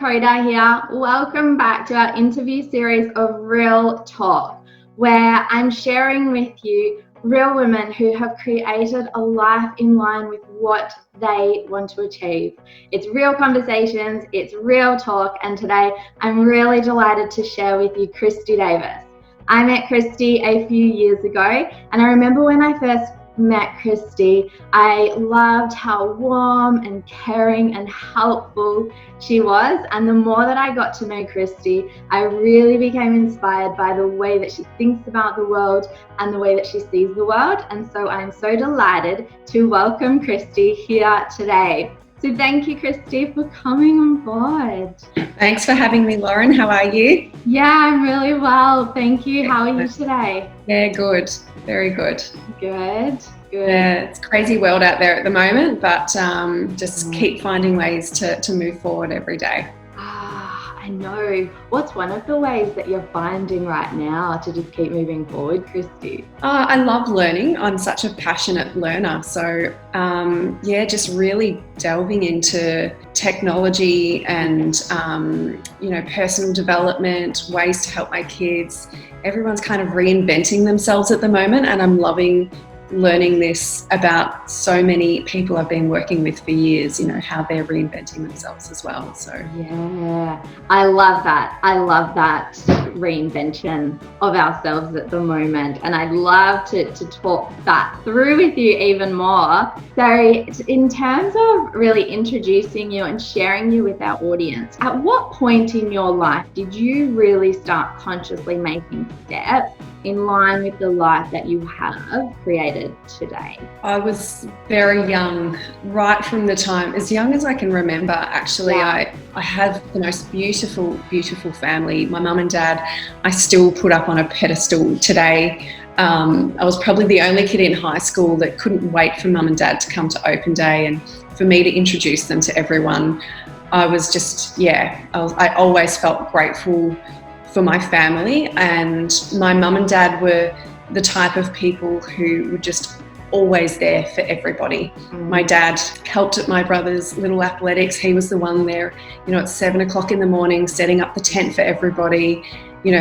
Mlikota here. Welcome back to our interview series of Real Talk, where I'm sharing with you real women who have created a life in line with what they want to achieve. It's real conversations, it's real talk, and today I'm really delighted to share with you Kristy Davis. I met Kristy a few years ago, and I remember when I first met Kristy, I loved how warm and caring and helpful she was. And the more that I got to know Kristy, I really became inspired by the way that she thinks about the world and the way that she sees the world. And so I'm so delighted to welcome Kristy here today. So thank you, Kristy, for coming on board. Thanks for having me, Lauren. How are you? Yeah, I'm really well. Thank you. How are you today? Yeah, good. Very good. Good. Yeah, it's a crazy world out there at the moment, but just keep finding ways to move forward every day. I know. What's one of the ways that you're finding right now to just keep moving forward, Kristy? I love learning. I'm such a passionate learner. So just really delving into technology and, personal development, ways to help my kids. Everyone's kind of reinventing themselves at the moment, and I'm loving learning this about so many people I've been working with for years, how they're reinventing themselves as well. So yeah, I love that reinvention of ourselves at the moment, and I'd love to talk that through with you even more. So in terms of really introducing you and sharing you with our audience, at what point in your life did you really start consciously making steps in line with the life that you have created today? I was very young, right from the time, as young as I can remember, actually. Yeah. I have the most beautiful, beautiful family. My mum and dad, I still put up on a pedestal today. I was probably the only kid in high school that couldn't wait for mum and dad to come to open day and for me to introduce them to everyone. I was just, I always felt grateful for my family, and my mum and dad were the type of people who were just always there for everybody. My dad helped at my brother's little athletics. He was the one there, at 7 o'clock in the morning, setting up the tent for everybody,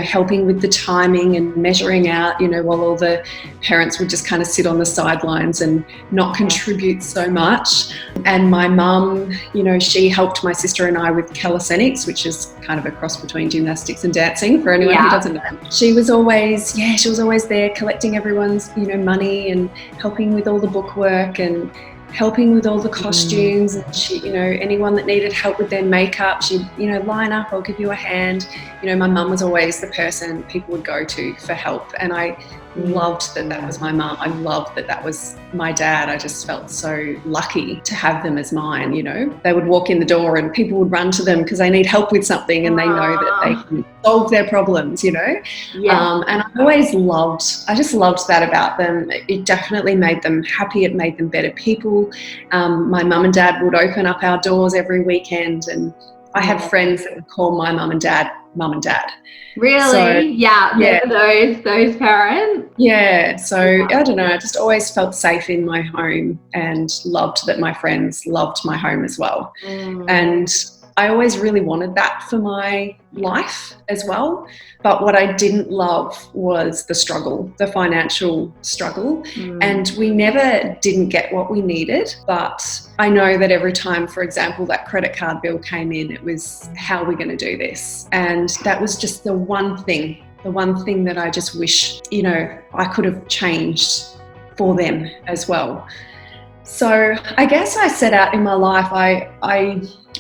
helping with the timing and measuring out, while all the parents would just kind of sit on the sidelines and not contribute so much. And my mum, she helped my sister and I with calisthenics, which is kind of a cross between gymnastics and dancing for anyone who doesn't know. She was always there collecting everyone's, money and helping with all the bookwork and helping with all the costumes. And she, anyone that needed help with their makeup, she'd, line up, I'll give you a hand. My mum was always the person people would go to for help. And I loved that was my mum. I loved that was my dad. I just felt so lucky to have them as mine, They would walk in the door and people would run to them because they need help with something and they know that they can solve their problems, And I just loved that about them. It definitely made them happy. It made them better people. My mum and dad would open up our doors every weekend, and I had friends that would call my mum and dad. Really? So, those parents? Yeah. So I don't know, I just always felt safe in my home and loved that my friends loved my home as well. And I always really wanted that for my life as well. But what I didn't love was the struggle, the financial struggle. And we never didn't get what we needed. But I know that every time, for example, that credit card bill came in, it was, how are we going to do this? And that was just the one thing that I just wish, I could have changed for them as well. So I guess I set out in my life,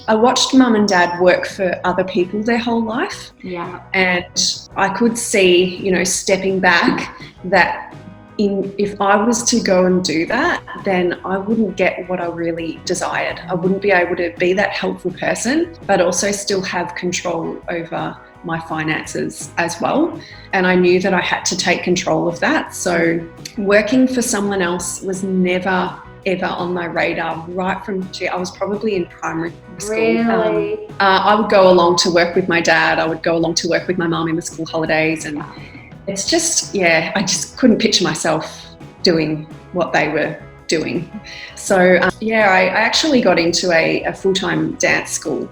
I watched mum and dad work for other people their whole life. Yeah. And I could see, stepping back, that if I was to go and do that, then I wouldn't get what I really desired. I wouldn't be able to be that helpful person, but also still have control over my finances as well. And I knew that I had to take control of that. So working for someone else was never ever on my radar right from, I was probably in primary school. Really? I would go along to work with my dad. I would go along to work with my mum in the school holidays. And it's just, I just couldn't picture myself doing what they were doing. So, I actually got into a full-time dance school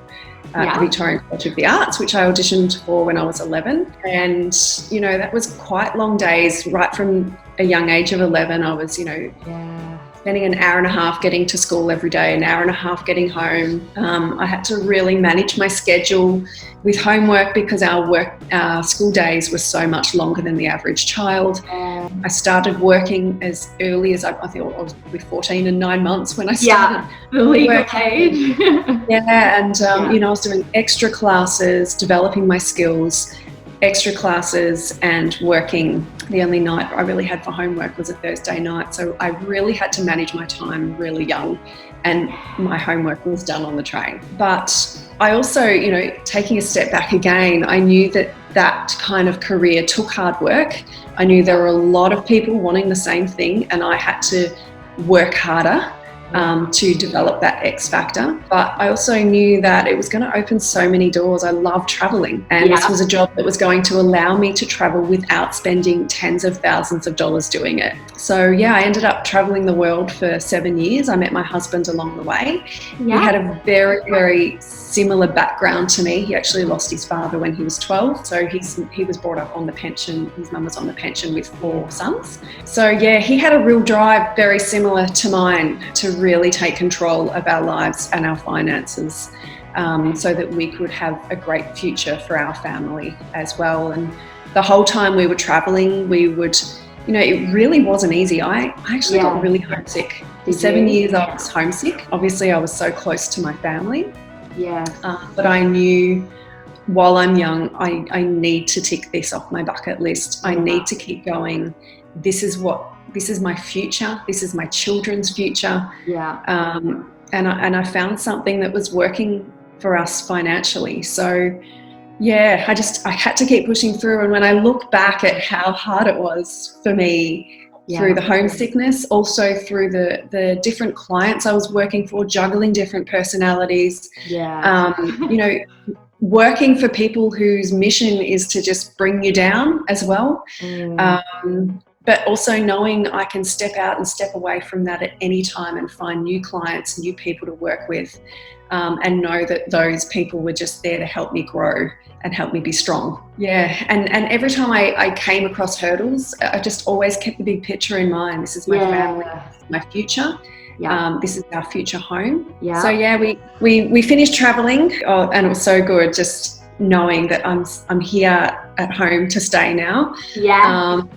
at the Victorian College of the Arts, which I auditioned for when I was 11. And, you know, that was quite long days. Right from a young age of 11, I was, you know, spending an hour and a half getting to school every day, an hour and a half getting home. I had to really manage my schedule with homework because our school days were so much longer than the average child. I started working as early as I think I was with 14 and 9 months when I started. The legal age. You know, I was doing extra classes, developing my skills, extra classes, and working. The only night I really had for homework was a Thursday night, so I really had to manage my time really young, and my homework was done on the train. But I also, you know, taking a step back again, I knew that kind of career took hard work. I knew there were a lot of people wanting the same thing, and I had to work harder to develop that X factor. But I also knew that it was going to open so many doors. I love traveling, and this was a job that was going to allow me to travel without spending tens of thousands of dollars doing it. So I ended up traveling the world for 7 years. I met my husband along the way. He had a very, very similar background to me. He actually lost his father when he was 12, so he was brought up on the pension. His mum was on the pension with 4 sons. So he had a real drive very similar to mine to really take control of our lives and our finances, so that we could have a great future for our family as well. And the whole time we were traveling, we would, you know, it really wasn't easy. I actually got really homesick. For 7 years I was homesick. Obviously I was so close to my family. But I knew while I'm young, I need to tick this off my bucket list. I need to keep going. This is my future. This is my children's future. And I found something that was working for us financially. So I had to keep pushing through. And when I look back at how hard it was for me, through the homesickness, also through the different clients I was working for, juggling different personalities, you know, working for people whose mission is to just bring you down as well. But also knowing I can step out and step away from that at any time and find new clients, new people to work with, and know that those people were just there to help me grow and help me be strong. And every time I came across hurdles, I just always kept the big picture in mind. This is my family, this is my future. This is our future home. So we finished traveling, and it was so good just knowing that I'm here at home to stay now. The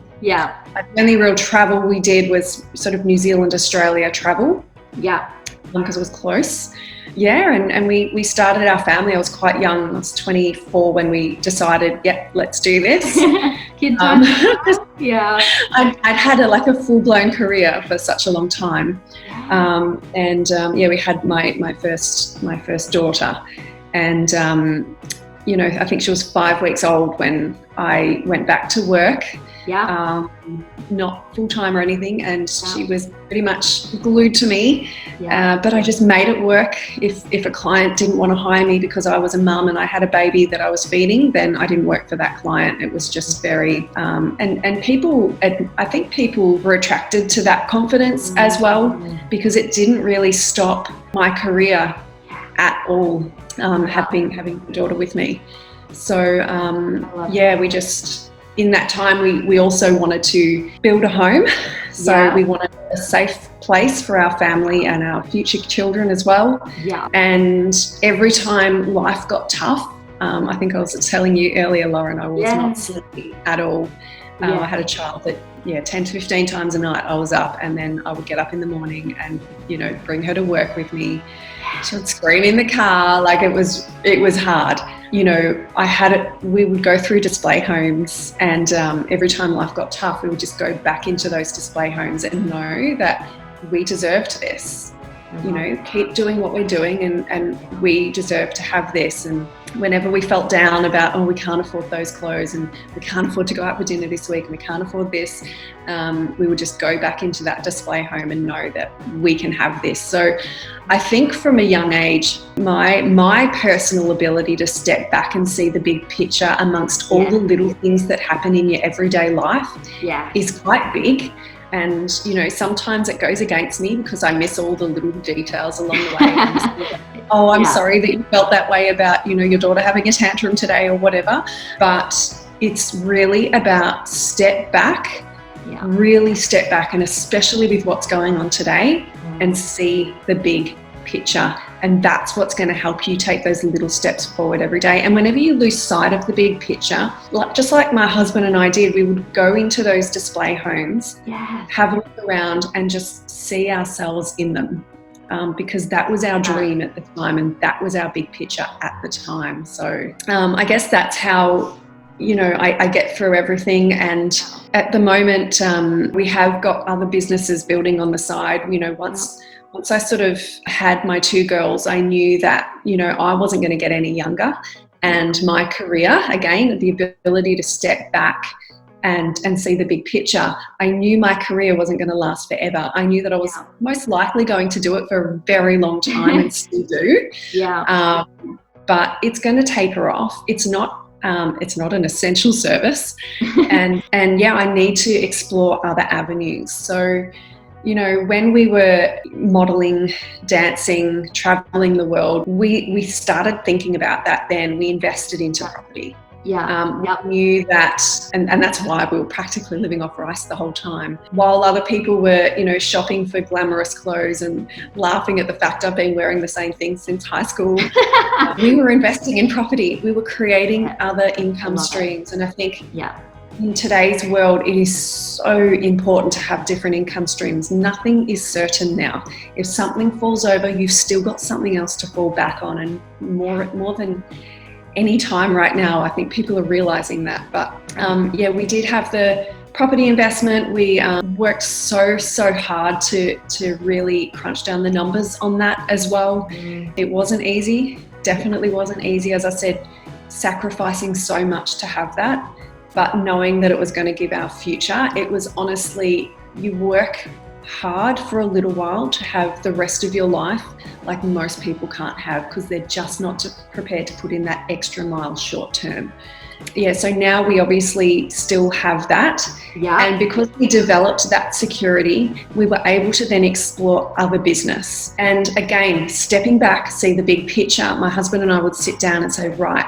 only real travel we did was sort of New Zealand, Australia travel. Because it was close. And we started our family. I was quite young. I was 24 when we decided, let's do this. Kid time. I'd had a full-blown career for such a long time. We had my first daughter, and you know, I think she was 5 weeks old when I went back to work. Not full-time or anything, and she was pretty much glued to me. But I just made it work. If a client didn't want to hire me because I was a mum and I had a baby that I was feeding, then I didn't work for that client. It was just very and people, I think people were attracted to that confidence as well, because it didn't really stop my career at all, having a daughter with me. So we just, in that time, we also wanted to build a home. So we wanted a safe place for our family and our future children as well. And every time life got tough, I think I was telling you earlier, Lauren, I was not sleeping at all. I had a child that 10 to 15 times a night I was up, and then I would get up in the morning and, you know, bring her to work with me. She would scream in the car. It was hard. You know, we would go through display homes, and every time life got tough, we would just go back into those display homes and know that we deserved this. You know, keep doing what we're doing, and we deserve to have this. And whenever we felt down about, we can't afford those clothes, and we can't afford to go out for dinner this week, and we can't afford this, we would just go back into that display home and know that we can have this. So I think from a young age, my personal ability to step back and see the big picture amongst all the little things that happen in your everyday life is quite big. And, sometimes it goes against me because I miss all the little details along the way. Oh, I'm sorry that you felt that way about, your daughter having a tantrum today or whatever. But it's really about step back, really step back, and especially with what's going on today, and see the big picture. And that's what's going to help you take those little steps forward every day. And whenever you lose sight of the big picture, just like my husband and I did, we would go into those display homes, have a look around and just see ourselves in them. Because that was our dream at the time, and that was our big picture at the time. So I guess that's how, I get through everything. And at the moment, we have got other businesses building on the side. Once I sort of had my two girls, I knew that, I wasn't going to get any younger. And my career, again, the ability to step back and see the big picture, I knew my career wasn't going to last forever. I knew that I was most likely going to do it for a very long time and still do. But it's going to taper off. It's not an essential service. and I need to explore other avenues. So, when we were modeling, dancing, traveling the world, we started thinking about that then. We invested into property. We knew that, and that's why we were practically living off rice the whole time. While other people were, shopping for glamorous clothes and laughing at the fact I've been wearing the same thing since high school, we were investing in property. We were creating other income streams. And I think in today's world, it is so important to have different income streams. Nothing is certain now. If something falls over, you've still got something else to fall back on. And more than any time right now, I think people are realizing that. But we did have the property investment. We worked so hard to really crunch down the numbers on that as well. It wasn't easy. Definitely wasn't easy. As I said, sacrificing so much to have that. But knowing that it was going to give our future, it was honestly, you work hard for a little while to have the rest of your life like most people can't have, because they're just not prepared to put in that extra mile short term. So now we obviously still have that. And because we developed that security, we were able to then explore other business. And again, stepping back, see the big picture, my husband and I would sit down and say, right,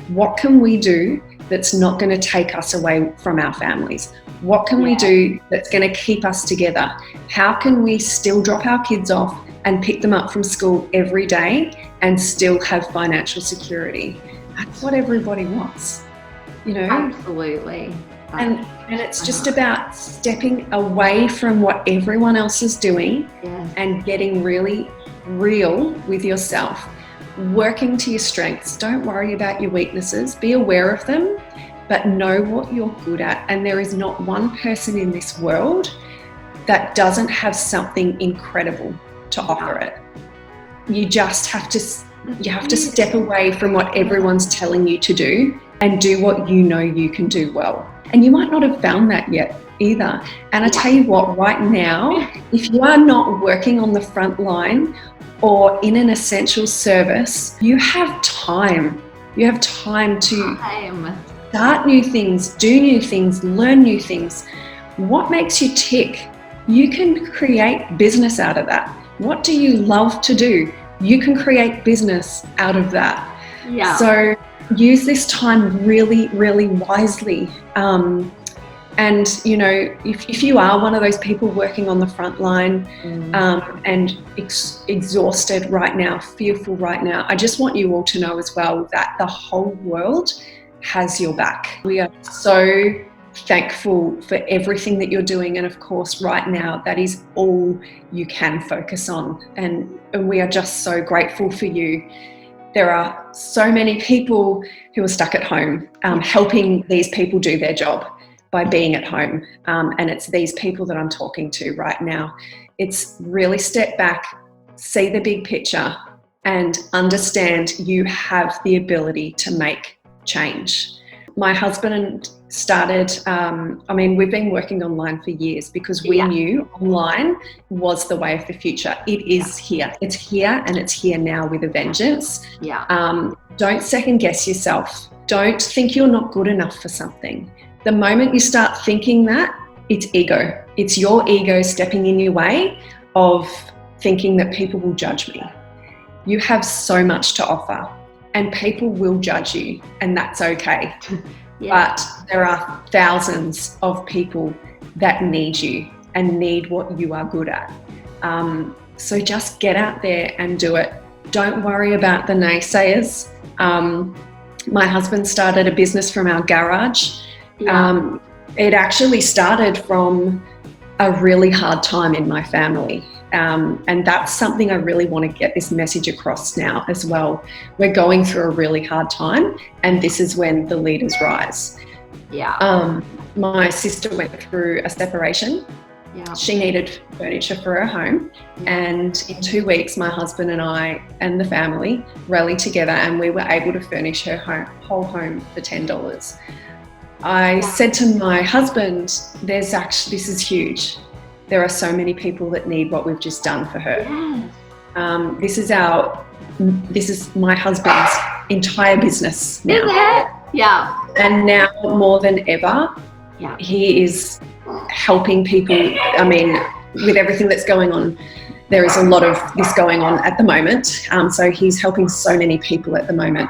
what can we do that's not going to take us away from our families? What can we do that's going to keep us together? How can we still drop our kids off and pick them up from school every day and still have financial security? That's what everybody wants, Absolutely. And it's just about stepping away from what everyone else is doing and getting really real with yourself. Working to your strengths. Don't worry about your weaknesses. Be aware of them, but know what you're good at. And there is not one person in this world that doesn't have something incredible to offer it. You just have to step away from what everyone's telling you to do and do what you know you can do well. And you might not have found that yet either. And I tell you what, right now, if you are not working on the front line or in an essential service, you have time. You have time to start new things, do new things, learn new things. What makes you tick? You can create business out of that. What do you love to do? You can create business out of that. So use this time really, really wisely. And, if you are one of those people working on the front line and exhausted right now, fearful right now, I just want you all to know as well that the whole world has your back. We are so thankful for everything that you're doing. And of course, right now, that is all you can focus on. And we are just so grateful for you. There are so many people who are stuck at home, helping these people do their job by being at home. And it's these people that I'm talking to right now. It's really step back, see the big picture, and understand you have the ability to make change. My husband started, we've been working online for years because we knew online was the way of the future. It is here. It's here, and it's here now with a vengeance. Don't second guess yourself. Don't think you're not good enough for something. The moment you start thinking that, it's ego. It's your ego stepping in your way of thinking that people will judge me. You have so much to offer and people will judge you, and that's okay. But there are thousands of people that need you and need what you are good at. So just get out there and do it. Don't worry about the naysayers. My husband started a business from our garage. It actually started from a really hard time in my family. And that's something I really want to get this message across now as well. We're going through a really hard time, and this is when the leaders rise. My sister went through a separation. She needed furniture for her home, and in 2 weeks my husband and I and the family rallied together and we were able to furnish her whole home for $10. I said to my husband, this is huge. There are so many people that need what we've just done for her. This is my husband's entire business now. And now more than ever, he is helping people. I mean, with everything that's going on, there is a lot of this going on at the moment. So he's helping so many people at the moment.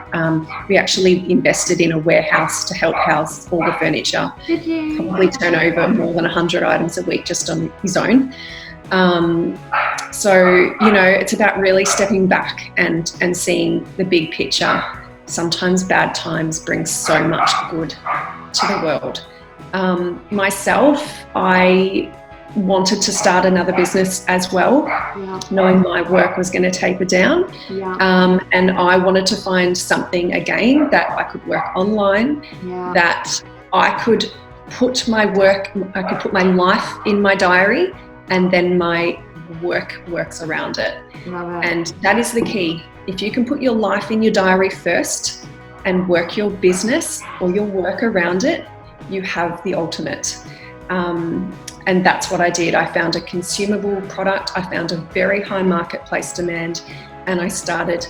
We actually invested in a warehouse to help house all the furniture. Probably turn over more than 100 items a week just on his own. So, it's about really stepping back and seeing the big picture. Sometimes bad times bring so much good to the world. Myself, I wanted to start another business as well, knowing my work was going to taper down. And I wanted to find something again that I could work online, that I could put my life in my diary, and then my work works around it. And that is the key. If you can put your life in your diary first and work your business or your work around it, you have the ultimate. And that's what I did. I found a consumable product. I found a very high marketplace demand, and I started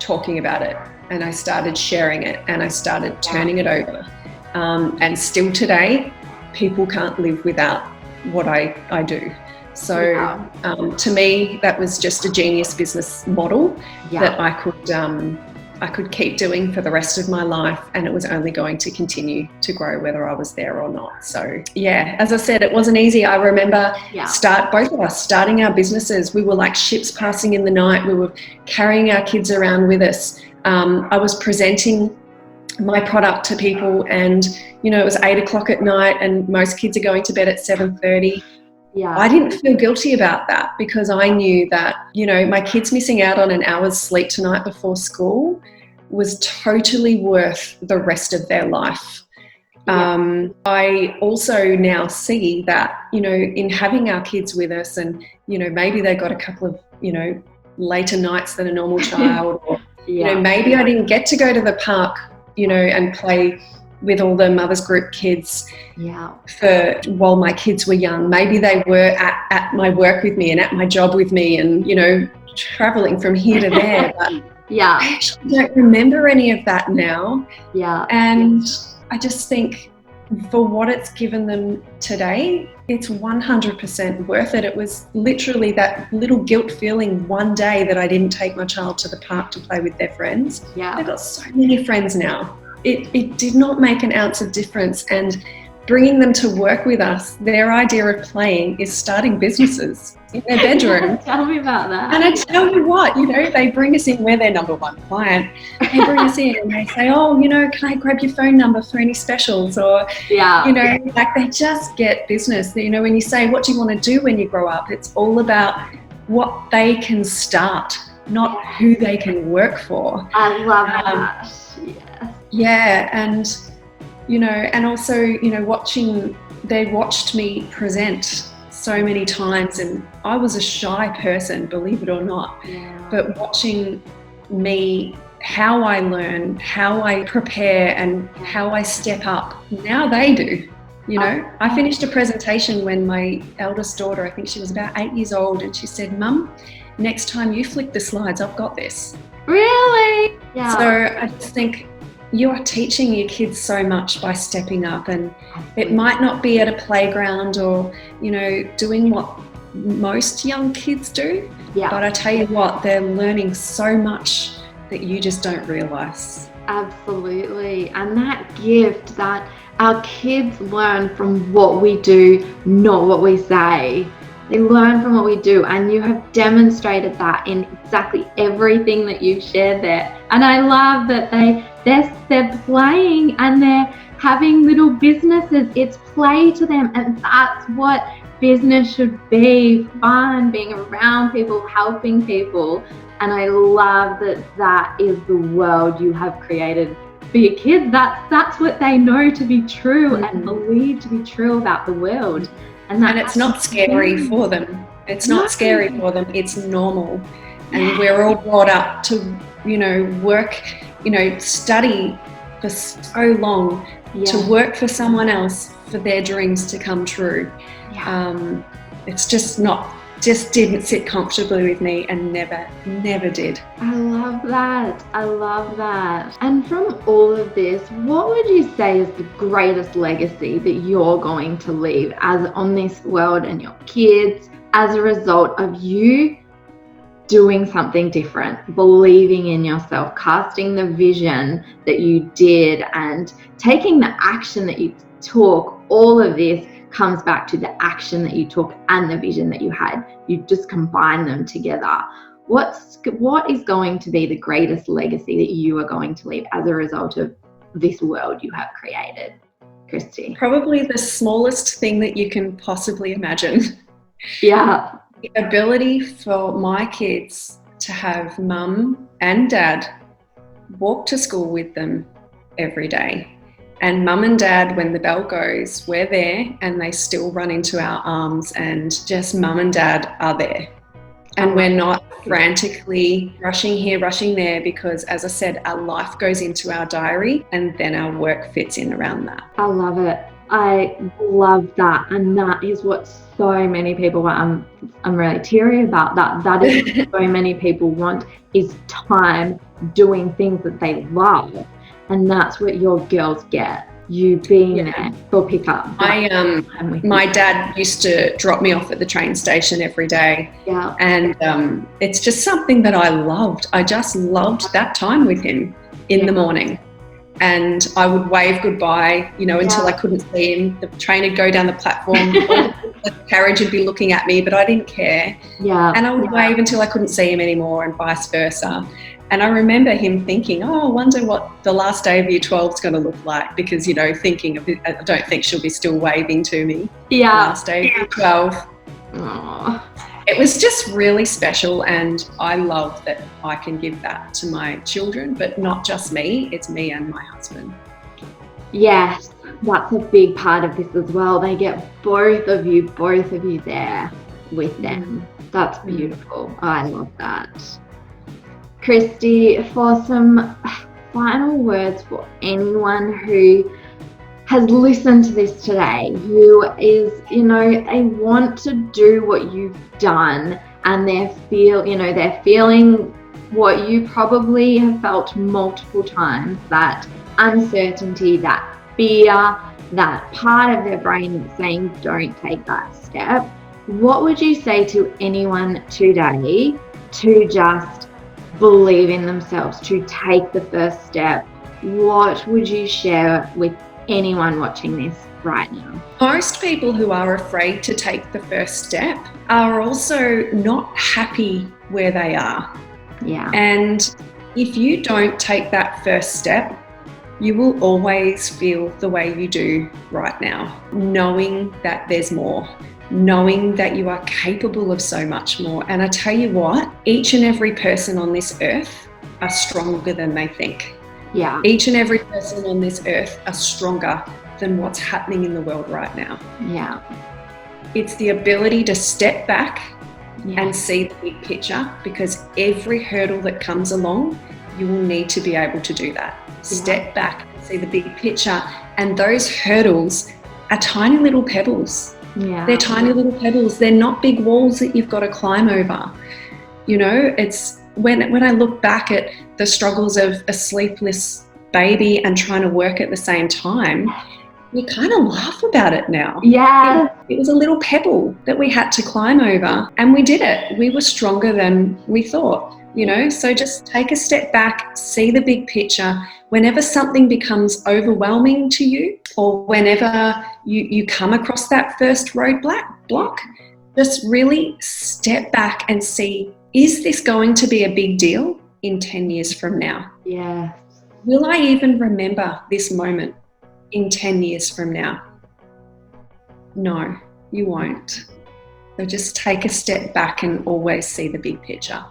talking about it, and I started sharing it, and I started turning it over. And still today, people can't live without what I do. So to me, that was just a genius business model that I could keep doing for the rest of my life, and it was only going to continue to grow whether I was there or not. So as I said, it wasn't easy. I remember both of us starting our businesses. We were like ships passing in the night. We were carrying our kids around with us. I was presenting my product to people, and it was 8 o'clock at night and most kids are going to bed at 7:30. I didn't feel guilty about that, because I knew that, my kids missing out on an hour's sleep tonight before school was totally worth the rest of their life. I also now see that, in having our kids with us, and, maybe they got a couple of, later nights than a normal child, or, maybe I didn't get to go to the park, and play with all the mothers group kids while my kids were young. Maybe they were at my work with me and at my job with me, and traveling from here to there, but I actually don't remember any of that now. And I just think for what it's given them today, it's 100% worth it. It was literally that little guilt feeling one day that I didn't take my child to the park to play with their friends. They've got so many friends now. It did not make an ounce of difference, and bringing them to work with us, their idea of playing is starting businesses in their bedroom. Tell me about that. And I tell you what, they bring us in, we're their number one client. They bring us in and they say, can I grab your phone number for any specials? Or, like they just get business. When you say, what do you want to do when you grow up? It's all about what they can start, not who they can work for. I love that. And and also, they watched me present so many times, and I was a shy person, believe it or not, but watching me, how I learn, how I prepare, and how I step up, now they do. I finished a presentation when my eldest daughter, I think she was about 8 years old, and she said, "Mum, next time you flick the slides, I've got this." Really? So I just think you are teaching your kids so much by stepping up, and it might not be at a playground or, you know, doing what most young kids do, but I tell you what, they're learning so much that you just don't realise. Absolutely. And that gift that our kids learn from what we do, not what we say. They learn from what we do, and you have demonstrated that in exactly everything that you've shared there. And I love that they're playing and they're having little businesses. It's play to them, and that's what business should be: fun, being around people, helping people. And I love that is the world you have created for your kids. That's what they know to be true and believe to be true about the world. And it's not scary for them. It's not scary for them. It's normal. And we're all brought up to, you know, work, you know, study for so long to work for someone else for their dreams to come true. It's just didn't sit comfortably with me, and never did. I love that. And from all of this, what would you say is the greatest legacy that you're going to leave as on this world and your kids as a result of you doing something different, believing in yourself, casting the vision that you did and taking the action that you took? All of this comes back to the action that you took and the vision that you had. You just combine them together. What is going to be the greatest legacy that you are going to leave as a result of this world you have created, Kristy? Probably the smallest thing that you can possibly imagine. Yeah. The ability for my kids to have mum and dad walk to school with them every day. And mum and dad, when the bell goes, we're there, and they still run into our arms, and just mum and dad are there. And we're not frantically rushing here, rushing there, because, as I said, our life goes into our diary and then our work fits in around that. I love it. I love that. And that is what so many people want. I'm really teary about that. That is what so many people want, is time doing things that they love. And that's what your girls get, you being there for pickup. My dad used to drop me off at the train station every day. Yeah. And it's just something that I loved. I just loved that time with him in the morning. And I would wave goodbye, you know, until I couldn't see him. The train would go down the platform, the carriage would be looking at me, but I didn't care. Yeah. And I would wave until I couldn't see him anymore, and vice versa. And I remember him thinking, I wonder what the last day of Year 12 is going to look like, because, you know, thinking of it, I don't think she'll be still waving to me. Yeah. Last day of Year 12. Aww. It was just really special, and I love that I can give that to my children, but not just me, it's me and my husband. Yes, that's a big part of this as well. They get both of you there with them. That's beautiful. I love that. Kristy, for some final words for anyone who has listened to this today, who is, you know, they want to do what you've done, and they're feeling what you probably have felt multiple times, that uncertainty, that fear, that part of their brain that's saying don't take that step. What would you say to anyone today to just believe in themselves, to take the first step? What would you share with anyone watching this right now? Most people who are afraid to take the first step are also not happy where they are. Yeah. And if you don't take that first step, you will always feel the way you do right now, knowing that there's more, knowing that you are capable of so much more. And I tell you what, each and every person on this earth are stronger than they think. Yeah. Each and every person on this earth are stronger than what's happening in the world right now. Yeah. It's the ability to step back and see the big picture, because every hurdle that comes along, you will need to be able to do that. Step back, see the big picture, and those hurdles are tiny little pebbles. Yeah. They're tiny little pebbles. They're not big walls that you've got to climb over. You know, it's when I look back at the struggles of a sleepless baby and trying to work at the same time, we kind of laugh about it now. Yeah. It was a little pebble that we had to climb over, and we did it. We were stronger than we thought, you know? So just take a step back, see the big picture. Whenever something becomes overwhelming to you, or whenever you come across that first roadblock, just really step back and see, is this going to be a big deal in 10 years from now? Yeah. Will I even remember this moment in 10 years from now? No, you won't. So just take a step back and always see the big picture.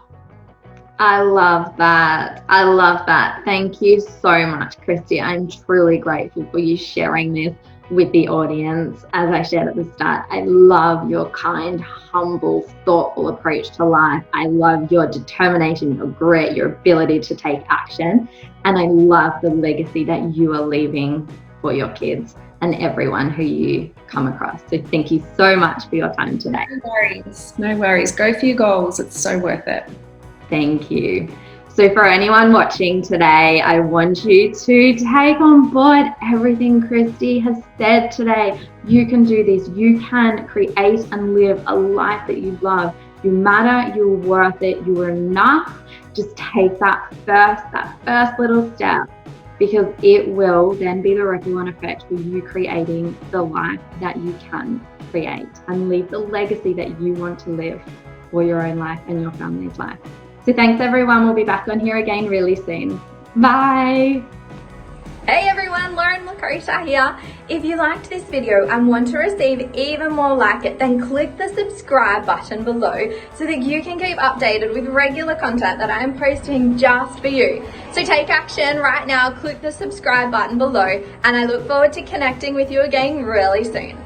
I love that. I love that. Thank you so much, Kristy. I'm truly grateful for you sharing this with the audience. As I shared at the start, I love your kind, humble, thoughtful approach to life. I love your determination, your grit, your ability to take action. And I love the legacy that you are leaving for your kids and everyone who you come across. So thank you so much for your time today. No worries. No worries. Go for your goals. It's so worth it. Thank you. So for anyone watching today, I want you to take on board everything Kristy has said today. You can do this. You can create and live a life that you love. You matter. You're worth it. You are enough. Just take that first little step, because it will then be the ripple effect for you creating the life that you can create and leave the legacy that you want to live for your own life and your family's life. So thanks everyone. We'll be back on here again really soon. Bye. Hey everyone, Mlikota here. If you liked this video and want to receive even more like it, then click the subscribe button below so that you can keep updated with regular content that I am posting just for you. So take action right now, click the subscribe button below, and I look forward to connecting with you again really soon.